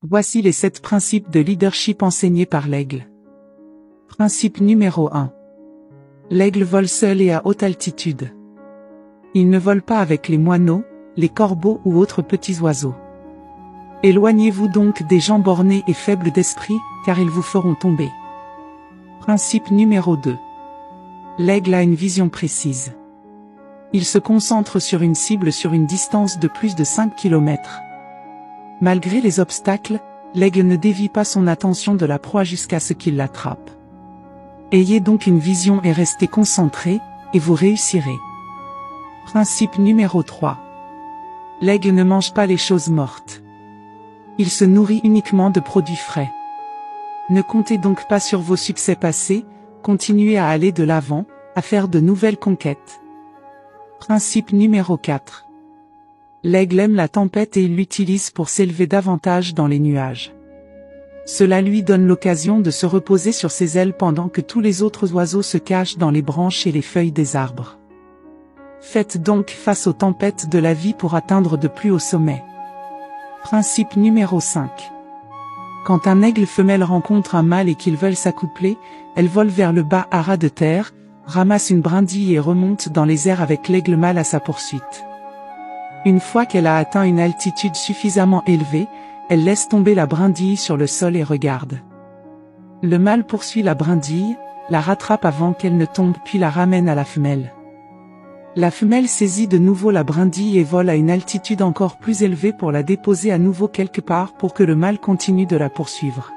Voici les 7 principes de leadership enseignés par l'aigle. Principe numéro 1. L'aigle vole seul et à haute altitude. Il ne vole pas avec les moineaux, les corbeaux ou autres petits oiseaux. Éloignez-vous donc des gens bornés et faibles d'esprit, car ils vous feront tomber. Principe numéro 2. L'aigle a une vision précise. Il se concentre sur une cible sur une distance de plus de 5 km. Malgré les obstacles, l'aigle ne dévie pas son attention de la proie jusqu'à ce qu'il l'attrape. Ayez donc une vision et restez concentré, et vous réussirez. Principe numéro 3. L'aigle ne mange pas les choses mortes. Il se nourrit uniquement de produits frais. Ne comptez donc pas sur vos succès passés, continuez à aller de l'avant, à faire de nouvelles conquêtes. Principe numéro 4. L'aigle aime la tempête et il l'utilise pour s'élever davantage dans les nuages. Cela lui donne l'occasion de se reposer sur ses ailes pendant que tous les autres oiseaux se cachent dans les branches et les feuilles des arbres. Faites donc face aux tempêtes de la vie pour atteindre de plus hauts sommets. Principe numéro 5. Quand un aigle femelle rencontre un mâle et qu'ils veulent s'accoupler, elle vole vers le bas à ras de terre, ramasse une brindille et remonte dans les airs avec l'aigle mâle à sa poursuite. Une fois qu'elle a atteint une altitude suffisamment élevée, elle laisse tomber la brindille sur le sol et regarde. Le mâle poursuit la brindille, la rattrape avant qu'elle ne tombe puis la ramène à la femelle. La femelle saisit de nouveau la brindille et vole à une altitude encore plus élevée pour la déposer à nouveau quelque part pour que le mâle continue de la poursuivre.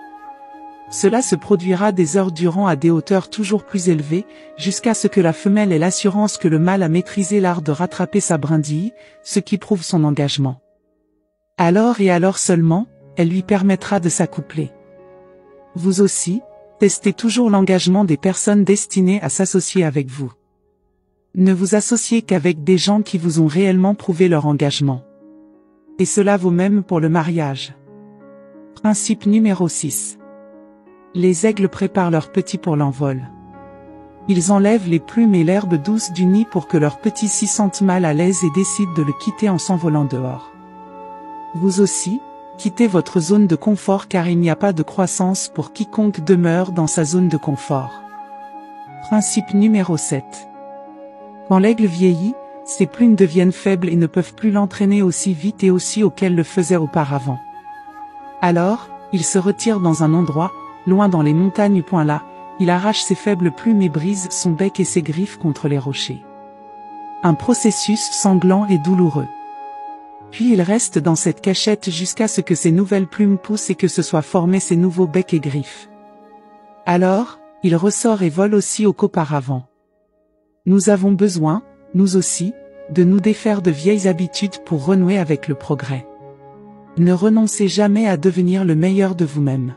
Cela se produira des heures durant à des hauteurs toujours plus élevées, jusqu'à ce que la femelle ait l'assurance que le mâle a maîtrisé l'art de rattraper sa brindille, ce qui prouve son engagement. Alors et alors seulement, elle lui permettra de s'accoupler. Vous aussi, testez toujours l'engagement des personnes destinées à s'associer avec vous. Ne vous associez qu'avec des gens qui vous ont réellement prouvé leur engagement. Et cela vaut même pour le mariage. Principe numéro 6. Les aigles préparent leurs petits pour l'envol. Ils enlèvent les plumes et l'herbe douce du nid pour que leurs petits s'y sentent mal à l'aise et décident de le quitter en s'envolant dehors. Vous aussi, quittez votre zone de confort car il n'y a pas de croissance pour quiconque demeure dans sa zone de confort. Principe numéro 7. Quand l'aigle vieillit, ses plumes deviennent faibles et ne peuvent plus l'entraîner aussi vite et aussi haut qu'elles le faisaient auparavant. Alors, il se retire dans un endroit, loin dans les montagnes. Là, il arrache ses faibles plumes et brise son bec et ses griffes contre les rochers. Un processus sanglant et douloureux. Puis il reste dans cette cachette jusqu'à ce que ses nouvelles plumes poussent et que se soient formés ses nouveaux becs et griffes. Alors, il ressort et vole aussi haut qu'auparavant. Nous avons besoin, nous aussi, de nous défaire de vieilles habitudes pour renouer avec le progrès. Ne renoncez jamais à devenir le meilleur de vous-même.